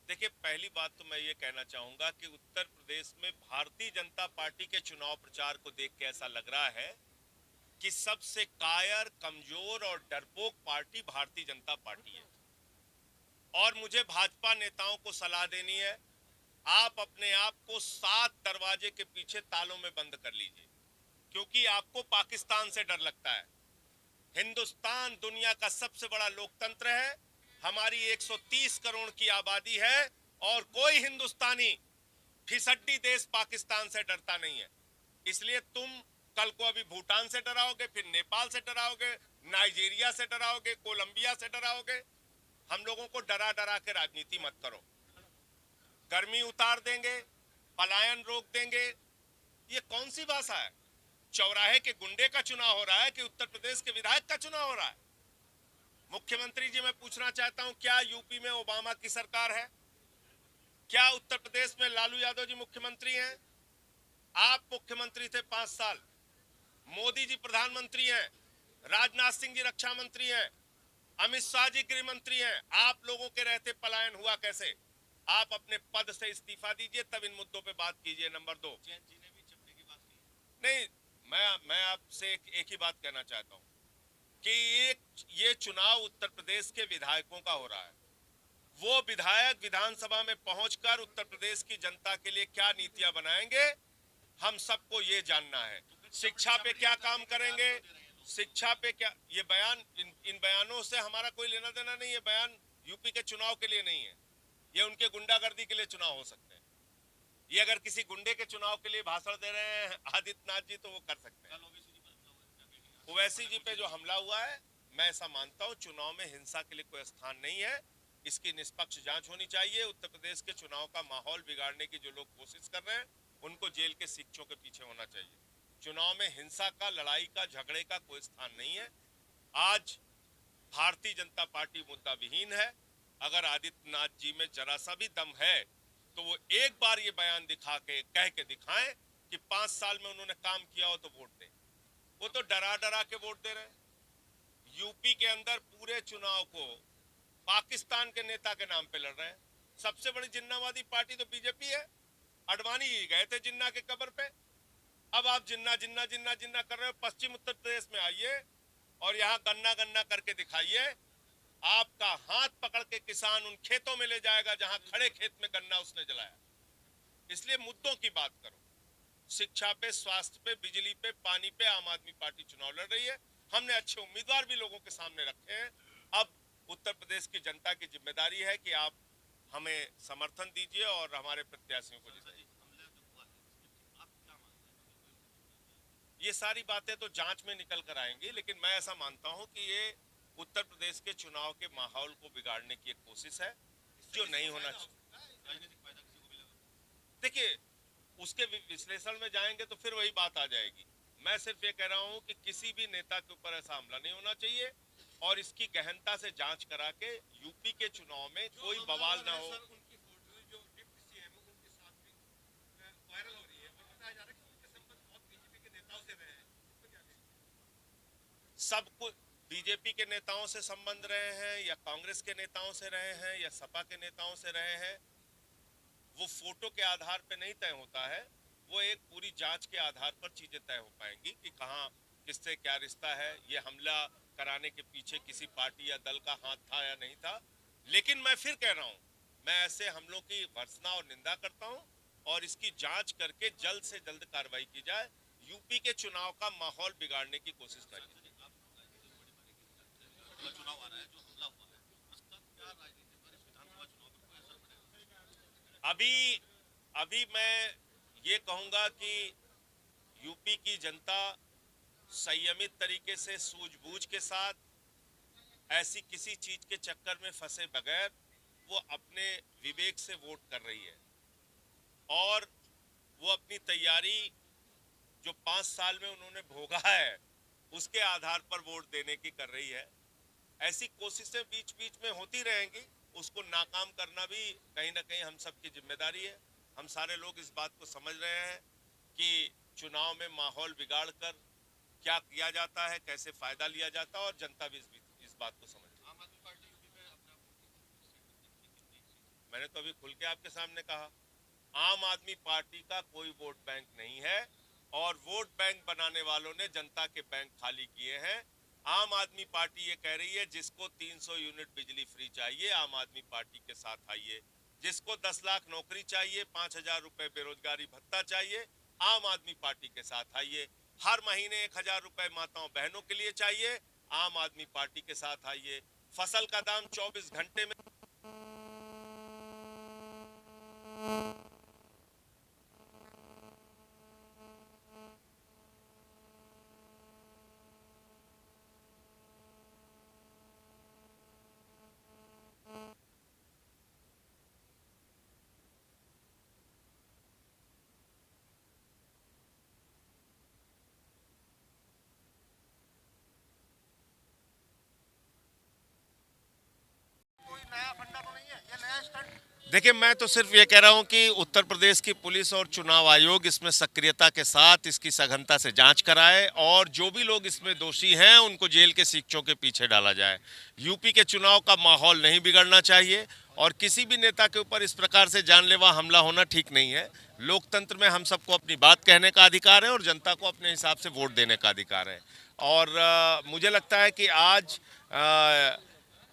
देखिए, पहली बात तो मैं ये कहना चाहूंगा कि उत्तर प्रदेश में भारतीय जनता पार्टी के चुनाव प्रचार को देख के ऐसा लग रहा है कि सबसे कायर, कमजोर और डरपोक पार्टी भारतीय जनता पार्टी है। और मुझे भाजपा नेताओं को सलाह देनी है, आप अपने आप को 7 दरवाजे के पीछे तालों में बंद कर लीजिए, क्योंकि आपको पाकिस्तान से डर लगता है। हिंदुस्तान दुनिया का सबसे बड़ा लोकतंत्र है, हमारी 130 करोड़ की आबादी है और कोई हिंदुस्तानी फिसड्डी देश पाकिस्तान से डरता नहीं है। इसलिए तुम कल को अभी भूटान से डराओगे, फिर नेपाल से डराओगे, नाइजीरिया से डराओगे, कोलंबिया से डराओगे। हम लोगों को डरा डरा के राजनीति मत करो। गर्मी उतार देंगे, पलायन रोक देंगे, ये कौन सी भाषा है? चौराहे के गुंडे का चुनाव हो रहा है कि उत्तर प्रदेश के विधायक का चुनाव हो रहा है? मुख्यमंत्री जी, मैं पूछना चाहता हूं, क्या यूपी में ओबामा की सरकार है? क्या उत्तर प्रदेश में लालू यादव जी मुख्यमंत्री हैं? आप मुख्यमंत्री थे 5 साल, मोदी जी प्रधानमंत्री हैं, राजनाथ सिंह जी रक्षा मंत्री हैं, अमित शाह जी गृह मंत्री हैं। आप लोगों के रहते पलायन हुआ कैसे? आप अपने पद से इस्तीफा दीजिए, तब इन मुद्दों पे बात कीजिए। नंबर 2, नहीं, मैं आपसे एक ही बात कहना चाहता हूं कि ये चुनाव उत्तर प्रदेश के विधायकों का हो रहा है। वो विधायक विधानसभा में पहुंचकर उत्तर प्रदेश की जनता के लिए क्या नीतियां बनाएंगे, हम सबको ये जानना है। शिक्षा पे क्या काम करेंगे, शिक्षा पे क्या, ये बयान, इन बयानों से हमारा कोई लेना देना नहीं है। बयान यूपी के चुनाव के लिए नहीं है, ये उनके गुंडागर्दी के लिए चुनाव हो सकते हैं। ये अगर किसी गुंडे के चुनाव के लिए भाषण दे रहे हैं आदित्यनाथ जी, तो वो कर सकते हैं। ओवैसी जी पे जो हमला हुआ है, मैं ऐसा मानता हूं चुनाव में हिंसा के लिए कोई स्थान नहीं है। इसकी निष्पक्ष जांच होनी चाहिए। उत्तर प्रदेश के चुनाव का माहौल बिगाड़ने की जो लोग कोशिश कर रहे हैं, उनको जेल के शिक्षों के पीछे होना चाहिए। चुनाव में हिंसा का, लड़ाई का, झगड़े का कोई स्थान नहीं है। आज भारतीय जनता पार्टी मुद्दा विहीन है। अगर आदित्यनाथ जी में जरा सा भी दम है तो वो एक बार ये बयान दिखा के, कह के दिखाएं कि 5 साल में उन्होंने काम किया हो तो वोट दें। वो तो डरा डरा के वोट दे रहे हैं। यूपी के अंदर पूरे चुनाव को पाकिस्तान के नेता के नाम पे लड़ रहे हैं। सबसे बड़ी जिन्नावादी पार्टी तो बीजेपी है। अडवाणी गए थे जिन्ना के कब्र पे। अब आप जिन्ना जिन्ना जिन्ना जिन्ना कर रहे हो। पश्चिम उत्तर प्रदेश में आइए और यहाँ गन्ना गन्ना करके दिखाइए। आपका हाथ पकड़ के किसान उन खेतों में ले जाएगा जहां खड़े खेत में गन्ना उसने जलाया। इसलिए मुद्दों की बात करो। शिक्षा पे, स्वास्थ्य पे, बिजली पे, पानी पे आम आदमी पार्टी चुनाव लड़ रही है। हमने अच्छे उम्मीदवार भी लोगों के सामने रखे हैं। अब उत्तर प्रदेश की जनता की जिम्मेदारी है कि आप हमें समर्थन दीजिए और हमारे प्रत्याशियों को जिताइए। ये सारी बातें तो जांच में निकल कर आएंगी, लेकिन मैं ऐसा मानता हूं कि ये उत्तर प्रदेश के चुनाव के माहौल को बिगाड़ने की एक कोशिश है जो नहीं होना चाहिए। देखिए, उसके विश्लेषण में जाएंगे तो फिर वही बात आ जाएगी। मैं सिर्फ ये कह रहा हूं कि किसी भी नेता के ऊपर ऐसा हमला नहीं होना चाहिए और इसकी गहनता से जांच करा के यूपी के चुनाव में कोई बवाल ना हो। सब कुछ बीजेपी के नेताओं से संबंध रहे हैं या कांग्रेस के नेताओं से रहे हैं या सपा के नेताओं से रहे हैं, वो फोटो के आधार पर नहीं तय होता है। वो एक पूरी जांच के आधार पर चीजें तय हो पाएंगी कि कहां किससे क्या रिश्ता है। ये हमला कराने के पीछे किसी पार्टी या दल का हाथ था या नहीं था। लेकिन मैं फिर कह रहा हूं, मैं ऐसे हमलों की भर्त्सना और निंदा करता हूं और इसकी जांच करके जल्द से जल्द कार्रवाई की जाए। यूपी के चुनाव का माहौल बिगाड़ने की कोशिश ना की। चुनाव आ रहा है, जो हमला हुआ है, उसका क्या राजनीति पर, इस विधानसभा चुनाव पर कोई असर पड़ेगा? अभी मैं ये कहूंगा कि यूपी की जनता संयमित तरीके से, सूझबूझ के साथ, ऐसी किसी चीज के चक्कर में फंसे बगैर वो अपने विवेक से वोट कर रही है और वो अपनी तैयारी जो 5 साल में उन्होंने भोगा है उसके आधार पर वोट देने की कर रही है। ऐसी कोशिशें बीच बीच में होती रहेंगी, उसको नाकाम करना भी कहीं ना कहीं हम सबकी जिम्मेदारी है। हम सारे लोग इस बात को समझ रहे हैं कि चुनाव में माहौल बिगाड़ कर क्या किया जाता है, कैसे फायदा लिया जाता है, और जनता भी इस बात को समझ रही है। मैंने तो अभी खुल के आपके सामने कहा, आम आदमी पार्टी का कोई वोट बैंक नहीं है और वोट बैंक बनाने वालों ने जनता के बैंक खाली किए हैं। आम आदमी पार्टी ये कह रही है जिसको 300 यूनिट बिजली फ्री चाहिए आम आदमी पार्टी के साथ आइए, जिसको 10 लाख नौकरी चाहिए, 5,000 रुपए बेरोजगारी भत्ता चाहिए, आम आदमी पार्टी के साथ आइए, हर महीने 1,000 रुपए माताओं बहनों के लिए चाहिए, आम आदमी पार्टी के साथ आइए, फसल का दाम 24 घंटे में नया फंडा तो नहीं है, ये नया स्टंट। देखिए, मैं तो सिर्फ ये कह रहा हूं कि उत्तर प्रदेश की पुलिस और चुनाव आयोग इसमें सक्रियता के साथ इसकी सघनता से जांच कराए और जो भी लोग इसमें दोषी हैं उनको जेल के सीखचों के पीछे डाला जाए। यूपी के चुनाव का माहौल नहीं बिगड़ना चाहिए और किसी भी नेता के ऊपर इस प्रकार से जानलेवा हमला होना ठीक नहीं है। लोकतंत्र में हम सबको अपनी बात कहने का अधिकार है और जनता को अपने हिसाब से वोट देने का अधिकार है। और मुझे लगता है कि आज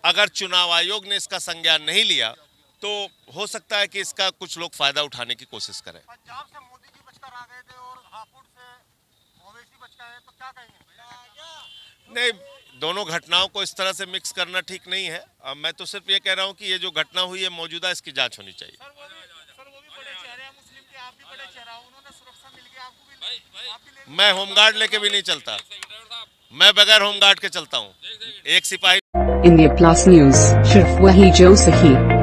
अगर चुनाव आयोग ने इसका संज्ञान नहीं लिया तो हो सकता है कि इसका कुछ लोग फायदा उठाने की कोशिश करें। पंजाब से मोदी जी बचकर आ गए थे और हापुड़ से ओवैसी बच गए, तो क्या कहेंगे? नहीं, दोनों घटनाओं को इस तरह से मिक्स करना ठीक नहीं है। मैं तो सिर्फ ये कह रहा हूं कि ये जो घटना हुई है मौजूदा, इसकी जांच होनी चाहिए। सर वो भी बड़े चेहरे हैं मुस्लिम के, आप भी बड़े चेहरा, उन्होंने सुरक्षा मिल गई आपको भी, आप भी ले। मैं होमगार्ड लेके भी नहीं चलता, मैं बगैर होमगार्ड के चलता हूँ। एक सिपाही India Plus News, सिर्फ वही जो सही।